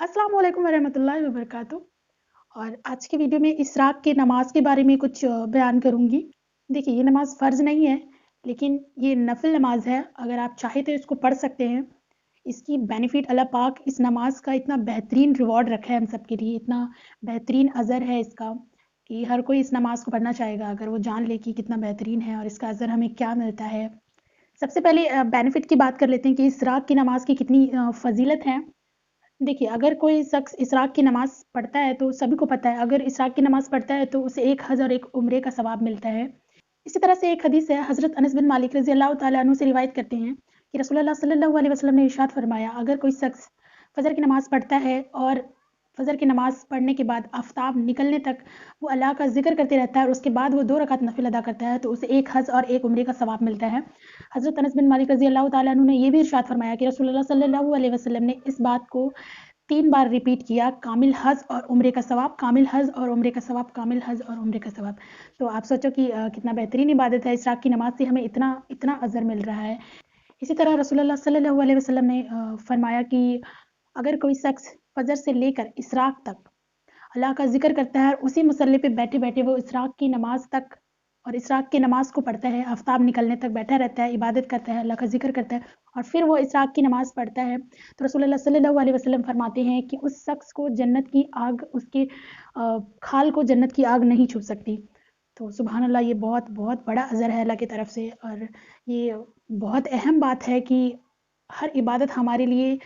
अस्सलाम वालेकुम वरहमतुल्लाहि वबरकातुहू। और आज की वीडियो में इशराक की नमाज़ के बारे में कुछ बयान करूँगी। देखिए, ये नमाज़ फ़र्ज़ नहीं है, लेकिन ये नफ़िल नमाज़ है। अगर आप चाहें तो इसको पढ़ सकते हैं। इसकी बेनिफ़िट अल्लाह पाक इस नमाज़ का इतना बेहतरीन रिवॉर्ड रखा है हम सब के लिए, इतना बेहतरीन अज़र है इसका कि हर कोई इस नमाज़ को पढ़ना चाहेगा अगर वो जान ले कि कितना बेहतरीन है और इसका अज़र हमें क्या मिलता है। सबसे पहले बेनिफ़िट की बात कर लेते हैं कि इशराक की नमाज़ की कितनी फ़ज़ीलत है। देखिए, अगर कोई शख़्स इशराक की नमाज़ पढ़ता है, तो सभी को पता है, अगर इशराक की नमाज़ पढ़ता है, तो उसे 1 हज और 1 उम्रे का सवाब मिलता है। इसी तरह से एक हदीस है, हज़रत अनस बिन मालिक रज़ियल्लाहु ताला अन्हु से रिवायत करते हैं कि रसूलुल्लाह सल्लल्लाहु अलैहि वसल्लम ने इरशाद फ़रमाया, अगर कोई शख़्स फ़जर की नमाज़ पढ़ता है और फ़जर की नमाज़ पढ़ने के बाद आफ़ताब निकलने तक वो अल्लाह का ज़िक्र करते रहता है और उसके बाद वो 2 रकात नफ़िल अदा करता है, तो उसे 1 हज और 1 उम्रे का सवाब मिलता है। हज़रत अनस बिन मालिक रज़ियल्लाहु ताला अन्हु ने ये भी इरशाद फ़रमाया कि रसूलुल्लाह सल्लल्लाहु अलैहि वसल्लम ने इस बात को 3 बार रिपीट किया, कामिल हज और उम्रे का सवाब, कामिल हज और उम्रे का सवाब, कामिल हज और उम्रे का सवाब। तो आप सोचो कि कितना बेहतरीन इबादत है, इशराक की नमाज़ से हमें इतना इतना अज़र मिल रहा है। इसी तरह रसूलुल्लाह सल्लल्लाहु अलैहि वसल्लम ने फरमाया कि अगर कोई शख़्स फ़जर से लेकर इशराक तक अल्लाह का ज़िक्र करता है और उसी मुसल्ले पे बैठे-बैठे वो इशराक की नमाज़ तक और इशराक की नमाज़ को पढ़ता है, आफ़ताब निकलने तक बैठा रहता है, इबादत करता है, अल्लाह का ज़िक्र करता है और फिर वो इशराक की नमाज़ पढ़ता है, तो रसूलुल्लाह सल्लल्लाहु अलैहि वसल्लम फरमाते हैं कि उस शख़्स को जन्नत की आग उसके खाल को जन्नत की आग नहीं छू सकती। तो सुभान अल्लाह, ये बहुत बहुत बड़ा अज़र है अल्लाह की तरफ से और ये बहुत अहम बात है कि हर इबादत हमारे लिए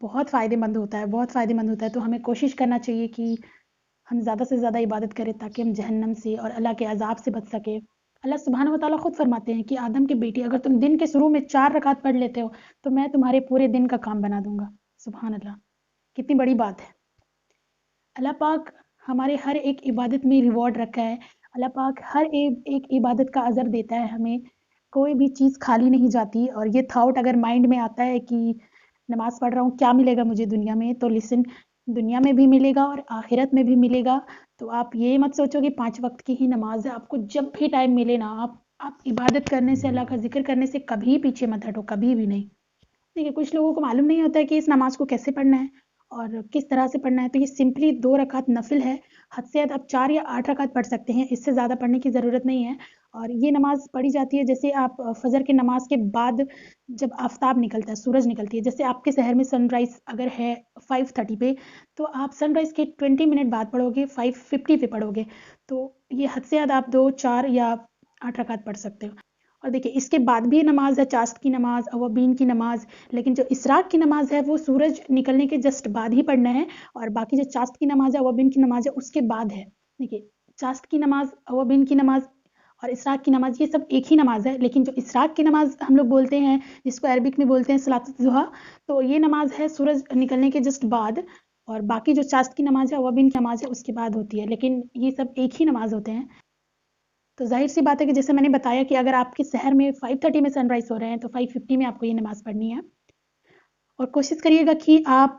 बहुत फ़ायदेमंद होता है, बहुत फ़ायदेमंद होता है। तो हमें कोशिश करना चाहिए कि हम ज़्यादा से ज़्यादा इबादत करें ताकि हम जहन्नम से और अल्लाह के अज़ाब से बच सकें। अल्लाह सुब्हानहू व तआला खुद फरमाते हैं कि आदम की बेटी, अगर तुम दिन के शुरू में 4 रकात पढ़ लेते हो, तो मैं तुम्हारे पूरे दिन का काम बना दूँगा। सुभान अल्लाह! कितनी बड़ी बात है। अल्लाह पाक हमारे हर एक इबादत में रिवॉर्ड रखा है। अल्लाह पाक हर एक इबादत का अज़र देता है हमें। कोई भी चीज़ खाली नहीं जाती और ये थॉट अगर माइंड में आता है कि नमाज़ पढ़ रहा हूँ, क्या मिलेगा मुझे दुनिया में? तो लिसन, दुनिया में भी मिलेगा और आखिरत में भी मिलेगा। तो आप ये मत सोचो कि 5 वक़्त की ही नमाज़ है, आपको जब भी टाइम मिले ना, आप इबादत करने से, अल्लाह का ज़िक्र करने से कभी पीछे मत हटो, कभी भी नहीं। देखिए, कुछ लोगों को मालूम नहीं होता है कि इस नमाज़ को कैसे पढ़ना है और किस तरह से पढ़ना है, तो ये सिंपली 2 रकात नफ़िल है। हद से ज़्यादा आप 4 या 8 रकात पढ़ सकते हैं, इससे ज़्यादा पढ़ने की ज़रूरत नहीं है। और ये नमाज़ पढ़ी जाती है जैसे आप फ़जर की नमाज़ के बाद जब आफ़ताब निकलता है, सूरज निकलती है, जैसे आपके शहर में सनराइज़ अगर है 5:30 पे, तो आप सनराइज़ के 20 मिनट बाद पढ़ोगे, 5:50 पे पढ़ोगे। तो ये हद से ज़्यादा आप 2, 4 या 8 रकात पढ़ सकते हो। और देखिए, इसके बाद भी नमाज़ है, चाश्त की नमाज़, अवाबीन की नमाज़, लेकिन जो इशराक की नमाज़ है वो सूरज निकलने के जस्ट बाद ही पढ़ना है और बाकी जो चाश्त की नमाज़ है, अवाबीन की नमाज़ है, उसके बाद है। देखिए, चाश्त की नमाज़, अवाबीन की नमाज़ और इशराक की नमाज़, ये सब एक ही नमाज़ है, लेकिन जो इशराक की नमाज़ हम लोग बोलते हैं, जिसको अरबिक में बोलते हैं सलातुल ज़ुहा, तो ये नमाज़ है सूरज निकलने के जस्ट बाद और बाकी जो चाश्त की नमाज़ है, अवाबीन की नमाज़ है, उसके बाद होती है, लेकिन ये सब एक ही नमाज़ होते हैं। तो ज़ाहिर-सी बात है कि जैसे मैंने बताया कि अगर आपके शहर में 5:30 में सनराइज़ हो रहे हैं, तो 5:50 में आपको ये नमाज़ पढ़नी है। और कोशिश करिएगा कि आप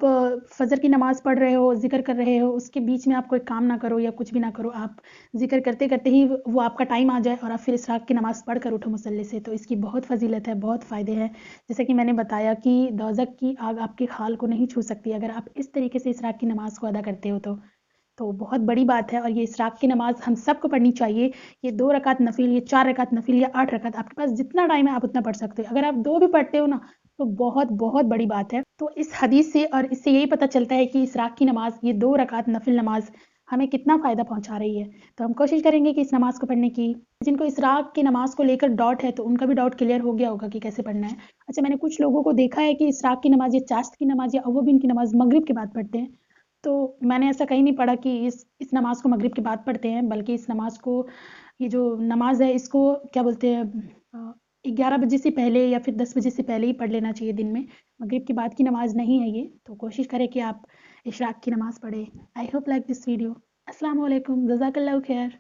फ़जर की नमाज़ पढ़ रहे हो, ज़िक्र कर रहे हो, उसके बीच में आप कोई काम ना करो या कुछ भी ना करो। आप ज़िक्र करते-करते ही वो आपका टाइम आ जाए और आप फिर इशराक की नमाज़ पढ़ कर उठो मुसल्ले से, तो इसकी बहुत फ़ज़ीलत है, बहुत फ़ायदे हैं। जैसे कि मैंने बताया कि दोज़ख की आग आपके खाल को नहीं छू सकती, अगर आप इस तरीके से इशराक की नमाज़ को अदा करते हो तो। तो बहुत बड़ी बात है और ये इशराक की नमाज़ हम सबको पढ़नी चाहिए। ये 2 रकात नफ़िल, ये 4 रकात नफ़िल या 8 रकात, आपके पास जितना टाइम है आप उतना पढ़ सकते हो। अगर आप 2 भी पढ़ते हो ना, तो बहुत बहुत बड़ी बात है। तो इस हदीस से और इससे यही पता चलता है कि इशराक की नमाज़, ये 2 रकात नफ़िल नमाज़ हमें कितना फ़ायदा पहुँचा रही है। तो हम कोशिश करेंगे कि इस नमाज़ को पढ़ने की। जिनको इशराक की नमाज़ को लेकर डाउट है, तो उनका भी डाउट क्लियर हो गया होगा कि कैसे पढ़ना है। अच्छा, मैंने कुछ लोगों को देखा है कि इशराक की नमाज़ या चाश्त की नमाज़ या अव्वबीन की नमाज़ मगरिब के बाद पढ़ते हैं। तो मैंने ऐसा कहीं नहीं पढ़ा कि इस नमाज़ को मगरिब के बाद पढ़ते हैं, बल्कि इस नमाज़ को, ये जो नमाज़ है इसको क्या बोलते हैं, 11 बजे से पहले या फिर 10 बजे से पहले ही पढ़ लेना चाहिए दिन में। मगरिब के बाद की नमाज़ नहीं है ये, तो कोशिश करें कि आप इशराक की नमाज़ पढ़ें। I hope like this video. अस्सलाम वालेकुम, जज़ाकल्लाहु खैर।